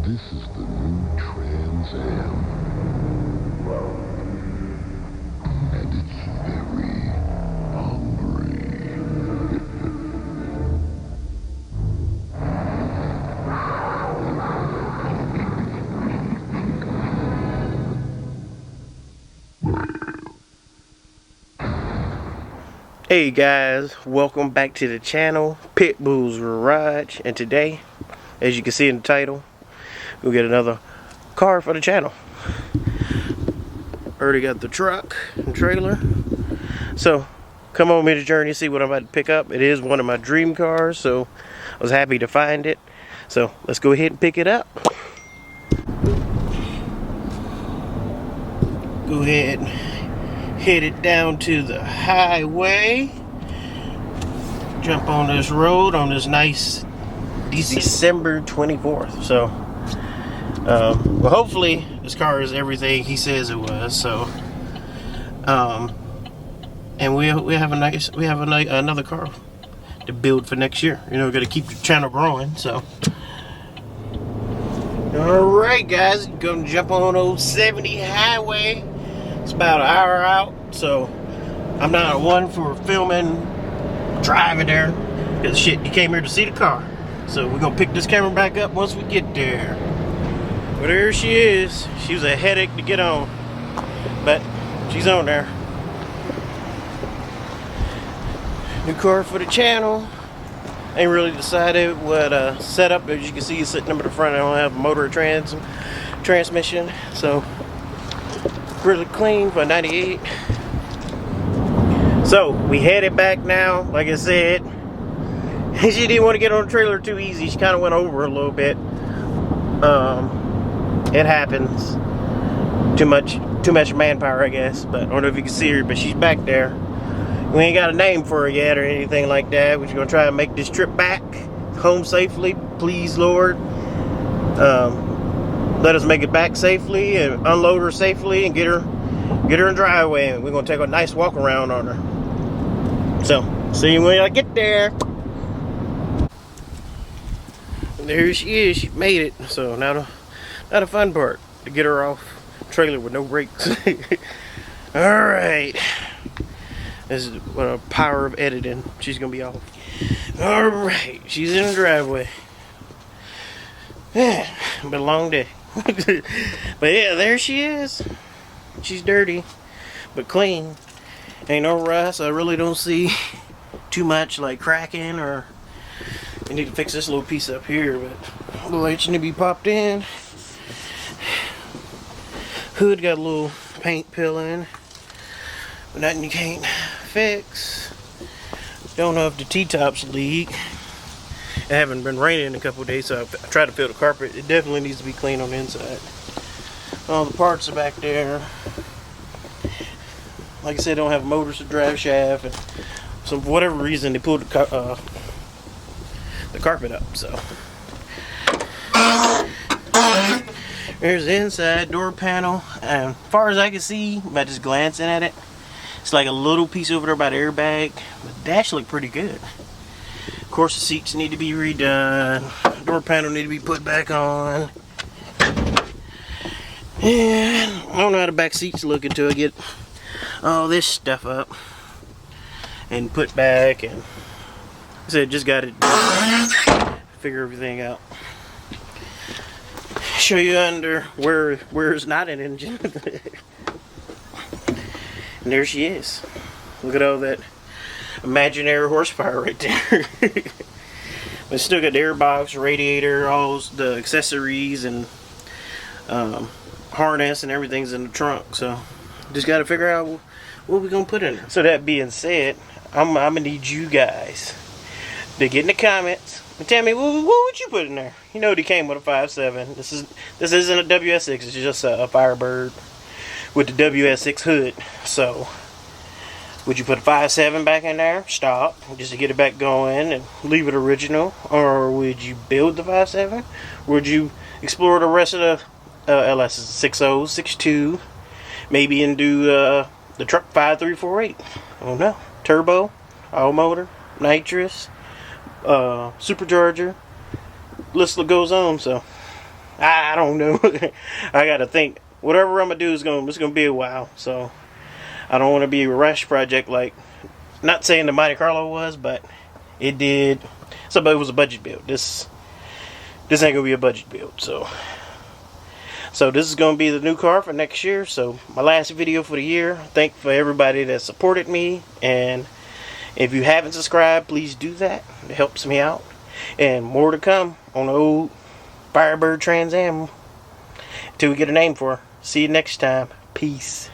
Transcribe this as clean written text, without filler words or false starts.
This is the new Trans Am, and it's very hungry. Hey guys, welcome back to the channel, Pitbull's Garage, and today, as you can see in the title, we'll get another car for the channel. Already got the truck and trailer, so come on with the journey, see what I'm about to pick up. It is one of my dream cars, so I was happy to find it. So let's go ahead and pick it up. Go ahead and headed down to the highway. Jump on this road on this nice December 24th. So, well, hopefully this car is everything he says it was. So, and we have another car to build for next year. You know, we're gonna keep the channel growing. So, all right, guys, gonna jump on old 70 highway. It's about an hour out, so I'm not one for filming driving there, because shit, you came here to see the car. So we're gonna pick this camera back up once we get there. Well, there she is. She was a headache to get on, but she's on there. New car for the channel. Ain't really decided what setup. As you can see, sitting up at the front, I don't have a motor or transmission, so really clean for 98. So we headed back now. Like I said, she didn't want to get on the trailer too easy. She kind of went over a little bit. It happens. Too much manpower, I guess. But I don't know if you can see her, but she's back there. We ain't got a name for her yet or anything like that. We're just gonna try to make this trip back home safely, please, Lord. Let us make it back safely and unload her safely and get her in driveway. And we're gonna take a nice walk around on her. So see you when I get there. And there she is. She made it. So now the fun part, to get her off the trailer with no brakes. All right. This is what a power of editing. She's gonna be off. All right. She's in the driveway. Yeah, been a long day. But yeah, there she is. She's dirty, but clean. Ain't no rust. I really don't see too much like cracking, or I need to fix this little piece up here, but a little H need to be popped in. Hood got a little paint peeling, but nothing you can't fix. Don't know if the T-tops leak. It haven't been raining in a couple of days, so I tried to fill the carpet. It definitely needs to be clean on the inside. All the parts are back there. Like I said, don't have motors to drive shaft, and so for whatever reason they pulled the carpet up. So there's the inside door panel, and as far as I can see by just glancing at it, it's like a little piece over there by the airbag, but the dash looked pretty good. Of course, the seats need to be redone. Door panel need to be put back on. And I don't know how the back seats look until I get all this stuff up and put back. And I said, just got to figure everything out. Show you under where it's not an engine. And there she is. Look at all that imaginary horsepower right there. But still got the airbox, radiator, all the accessories, and harness and everything's in the trunk. So just got to figure out what we're gonna put in there. So that being said, I'm gonna need you guys to get in the comments and tell me what would you put in there. You know, they came with a 5.7. This isn't a WS6. It's just a Firebird with the WS6 hood. So would you put a 5.7 back in there, stop, just to get it back going and leave it original? Or would you build the 5.7? Would you explore the rest of the LS 6.0, 6.2, maybe, and do the truck 5.348? I don't know. Turbo, all motor, nitrous, supercharger, list goes on. So I don't know. I gotta think. Whatever I'm gonna do it's gonna be a while. So I don't want to be a rush project. Like, not saying the Monte Carlo was, but it did. So, but it was a budget build. This ain't gonna be a budget build. So this is gonna be the new car for next year. So my last video for the year. Thank for everybody that supported me, and if you haven't subscribed, please do that. It helps me out. And more to come on the old Firebird Trans Am until we get a name for her. See you next time. Peace.